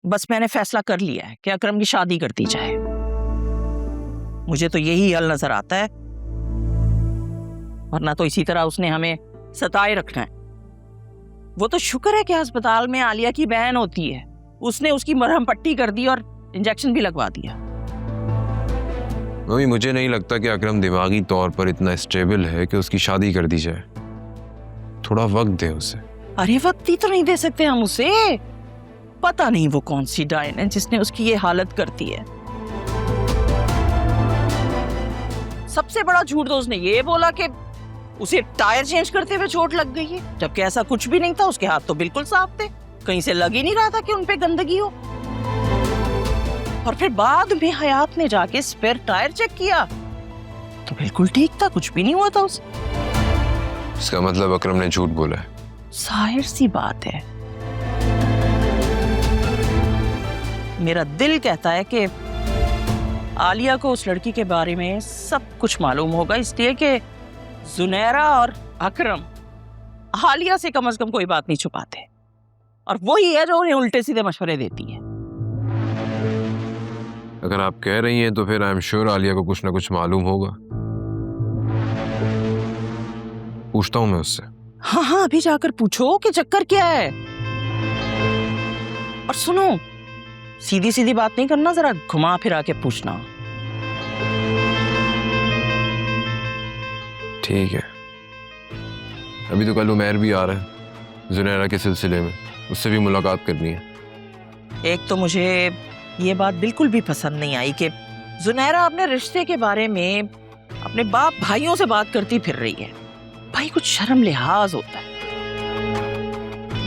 बस मैंने फैसला कर लिया है कि अकरम की शादी कर दी जाए। मुझे तो यही हल नजर आता है, वरना तो इसी तरह उसने हमें सताए रखना है। वो तो शुक्र है कि अस्पताल में आलिया की बहन होती है, उसने उसकी मरहम पट्टी कर दी और इंजेक्शन भी लगवा दिया। मम्मी, मुझे नहीं लगता कि अकरम दिमागी तौर पर इतना स्टेबल है कि उसकी शादी कर दी जाए। थोड़ा वक्त दे उसे। अरे वक्त ही तो नहीं दे सकते हम उसे। पता नहीं वो कौन सी डायन है जिसने उसकी ये हालत करती है। सबसे बड़ा झूठ तो उसने ये बोला कि उसे टायर चेंज करते हुए चोट लग गई है, जबकि ऐसा कुछ भी नहीं था। उसके हाथ तो बिल्कुल साफ थे, कहीं से लग ही नहीं रहा था कि उनपे गंदगी हो। और फिर बाद में हयात ने जाके स्पेयर टायर चेक किया तो बिल्कुल ठीक था, कुछ भी नहीं हुआ था उसे। इसका मतलब अकरम ने झूठ बोला है। जाहिर सी बात है। मेरा दिल कहता है कि आलिया को उस लड़की के बारे में सब कुछ मालूम होगा, इसलिए कि जुनैरा और अकरम आलिया से कम कोई बात नहीं छुपाते, और वही है जो उन्हें उल्टे सीधे मशवरे देती है। अगर आप कह रही हैं तो फिर आई एम श्योर आलिया को कुछ ना कुछ मालूम होगा। पूछता हूं मैं उससे। हाँ, अभी जाकर पूछो कि चक्कर क्या है। और सुनो, सीधी सीधी बात नहीं करना, जरा घुमा फिरा के पूछना। ठीक है। अभी तो कल उमैर भी आ रहा है जुनैरा के सिलसिले में, उससे भी मुलाकात करनी है। एक तो मुझे ये बात बिल्कुल भी पसंद नहीं आई कि जुनैरा अपने रिश्ते के बारे में अपने बाप भाइयों से बात करती फिर रही है। भाई कुछ शर्म लिहाज होता है।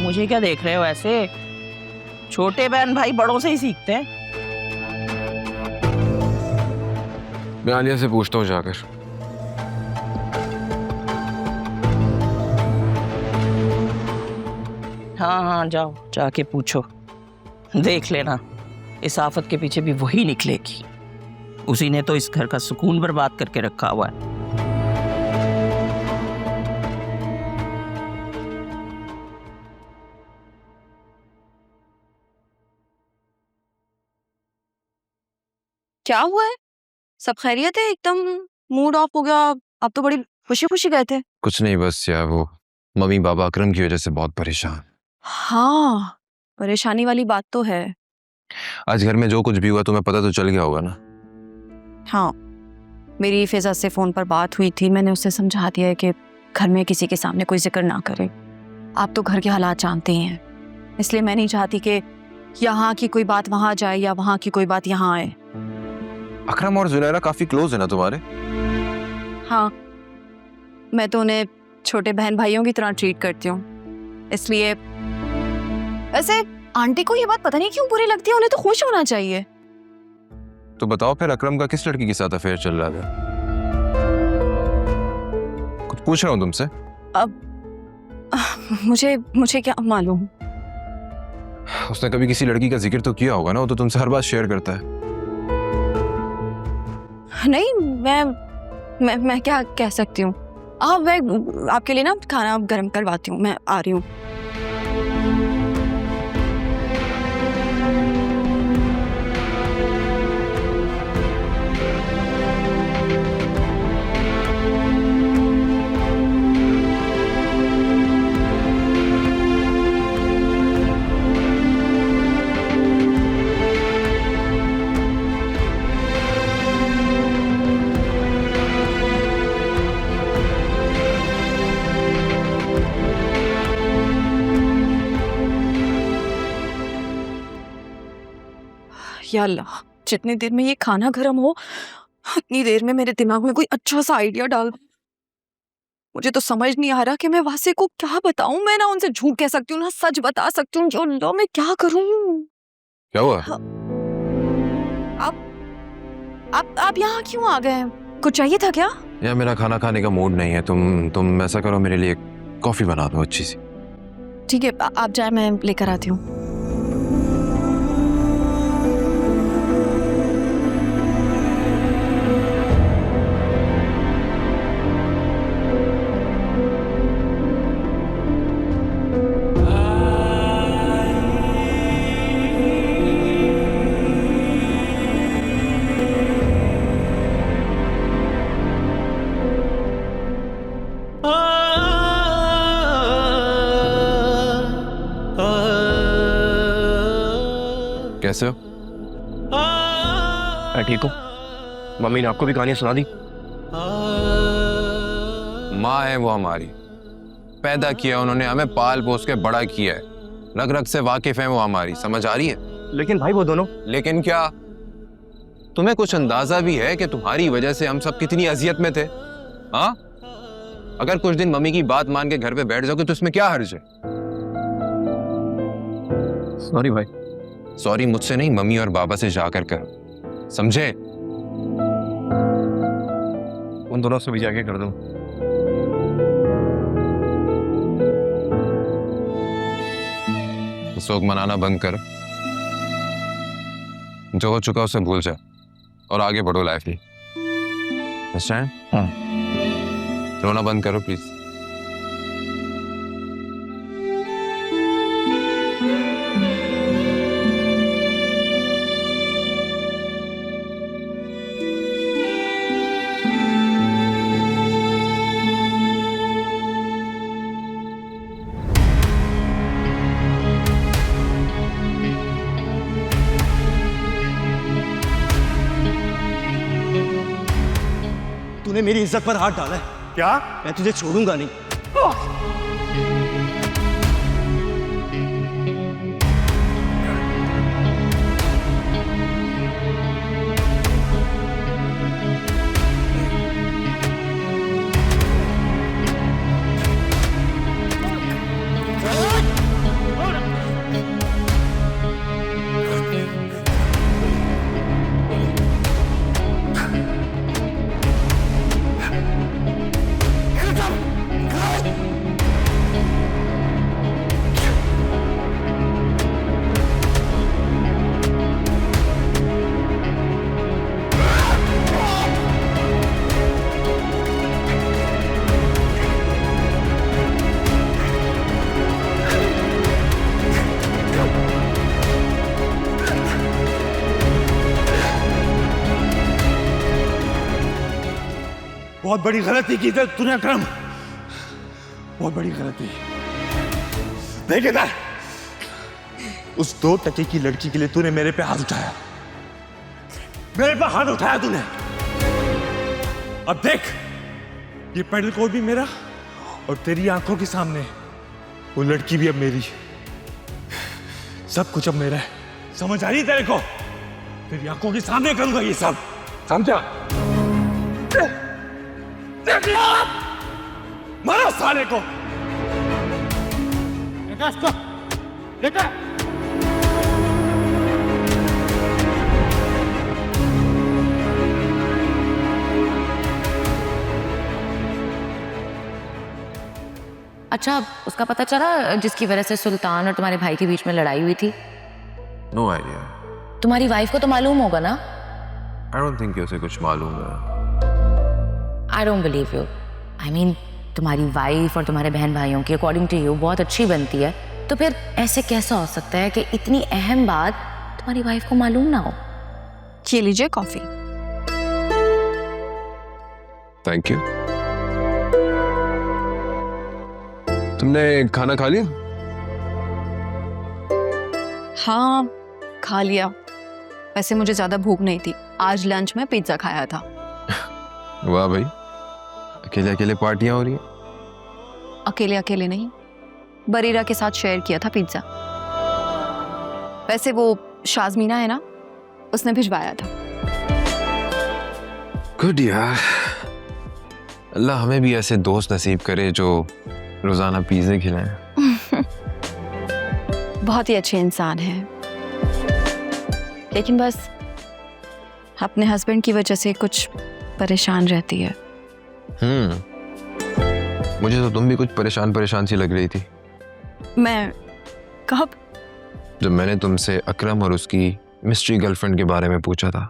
मुझे क्या देख रहे हो ऐसे? छोटे बहन भाई बड़ों से ही सीखते हैं। मैं आलिया से पूछता हूँ जाकर। हाँ, जाओ, जाके पूछो। देख लेना, इस आफत के पीछे भी वही निकलेगी। उसी ने तो इस घर का सुकून बर्बाद करके रखा हुआ है। क्या हुआ है? सब खैरियत है? एकदम मूड ऑफ हो गया। आप तो बड़ी खुशी खुशी गए थे। कुछ नहीं, बस यार वो मम्मी बाबा अकरम की वजह से बहुत परेशान। हाँ, परेशानी वाली बात तो है। आज घर में जो कुछ भी हुआ तुम्हें पता तो चल गया होगा ना? हाँ, मेरी फिजा से फोन पर बात हुई थी। मैंने उससे समझा दिया है कि घर में किसी के सामने कोई जिक्र ना करे। आप तो घर के हालात जानते ही हैं, इसलिए मैं नहीं चाहती कि यहाँ की कोई बात वहां जाए या वहां की कोई बात यहाँ आए। अकरम और जुनैरा काफी क्लोज है ना तुम्हारे? हाँ, मैं तो उन्हें छोटे बहन भाइयों की तरह ट्रीट करती हूँ, इसलिए। वैसे आंटी को ये बात पता नहीं क्यों बुरी लगती है, उन्हें तो खुश होना चाहिए। तो बताओ फिर अकरम का किस लड़की के साथ अफेयर चल रहा था? कुछ पूछ रहा हूँ तुमसे। अब मुझे क्या मालूम। उसने कभी किसी लड़की का जिक्र तो किया होगा ना, वो तो तुमसे हर बात शेयर करता है। नहीं, मैं क्या कह सकती हूँ। मैं आपके लिए ना खाना गर्म करवाती हूँ, मैं आ रही हूँ। या अल्लाह, जितनी देर में ये खाना गर्म हो उतनी देर में मेरे दिमाग में कोई अच्छा सा आइडिया डाल। मुझे तो समझ नहीं आ रहा कि मैं वासे को क्या बताऊं। मैं ना उनसे झूठ कह सकती हूँ ना सच बता सकती हूँ। जो लो, मैं क्या करूं? क्या हुआ? आप यहाँ क्यों आ गए? कुछ चाहिए था क्या? यार मेरा खाना खाने का मूड नहीं है। तुम ऐसा करो, मेरे लिए कॉफी बना दो अच्छी सी। ठीक है, आप जाए, मैं लेकर आती हूँ। कैसे हो? मैं ठीक हूँ। मम्मी ने आपको भी कहानियां सुना दी? माँ है वो हमारी, पैदा किया उन्होंने, हमें पाल पोस के बड़ा किया है, रग रग से वाकिफ है वो हमारी, समझ आ रही है? लेकिन भाई वो दोनों। लेकिन क्या तुम्हें कुछ अंदाजा भी है कि तुम्हारी वजह से हम सब कितनी अजियत में थे? हाँ, अगर कुछ दिन मम्मी की बात मान के घर पे बैठ जाओगे तो इसमें क्या हर्ज है? सॉरी भाई। सॉरी मुझसे नहीं, मम्मी और बाबा से जाकर करो, समझे? उन दोनों से भी जाके कर दूं। शोक मनाना बंद कर, जो हो चुका उसे भूल जा और आगे बढ़ो लाइफ में। हाँ। रोना बंद करो प्लीज। तूने मेरी इज्जत पर हाथ डाला है। क्या? मैं तुझे छोड़ूंगा नहीं। बहुत बड़ी गलती की तूने अकरम, बहुत बड़ी गलती। देख इधर, उस 2 टके की लड़की के लिए तूने मेरे पे हाथ उठाया, मेरे पे हाथ उठाया तूने। अब देख, ये पेडल कोड भी मेरा और तेरी आंखों के सामने वो लड़की भी अब मेरी, सब कुछ अब मेरा है। समझ आ रही है तेरे को? तेरी आंखों के सामने करूंगा ये सब, समझा? मारो साले को। अच्छा, उसका पता चला जिसकी वजह से सुल्तान और तुम्हारे भाई के बीच में लड़ाई हुई थी? No idea. तुम्हारी वाइफ को तो मालूम होगा ना? आई डोंट थिंक उसे कुछ मालूम है। I don't believe you. I mean, तुम्हारी वाइफ और तुम्हारे बहन भाइयों की अकॉर्डिंग टू यू बहुत अच्छी बनती है, तो फिर ऐसे कैसा हो सकता है कि इतनी अहम बात तुम्हारी वाइफ को मालूम ना हो? ये लीजिए कॉफी। Thank you. तुमने खाना खा लिया? हाँ, खा लिया। वैसे मुझे ज्यादा भूख नहीं थी, आज लंच में पिज्जा खाया था। वाह भाई, अकेले अकेले पार्टियां हो रही हैं? अकेले अकेले नहीं, बरीरा के साथ शेयर किया था पिज्जा। वैसे वो शाज़मीना है ना, उसने भिजवाया था। गुड यार, अल्लाह हमें भी ऐसे दोस्त नसीब करे जो रोजाना पिज़्ज़े खिलाएं। बहुत ही अच्छे इंसान हैं, लेकिन बस अपने हस्बैंड की वजह से कुछ परेशान रहती है। मुझे तो तुम भी कुछ परेशान सी लग रही थी। मैं कब? जब मैंने तुमसे अकरम और उसकी मिस्ट्री गर्लफ्रेंड के बारे में पूछा था।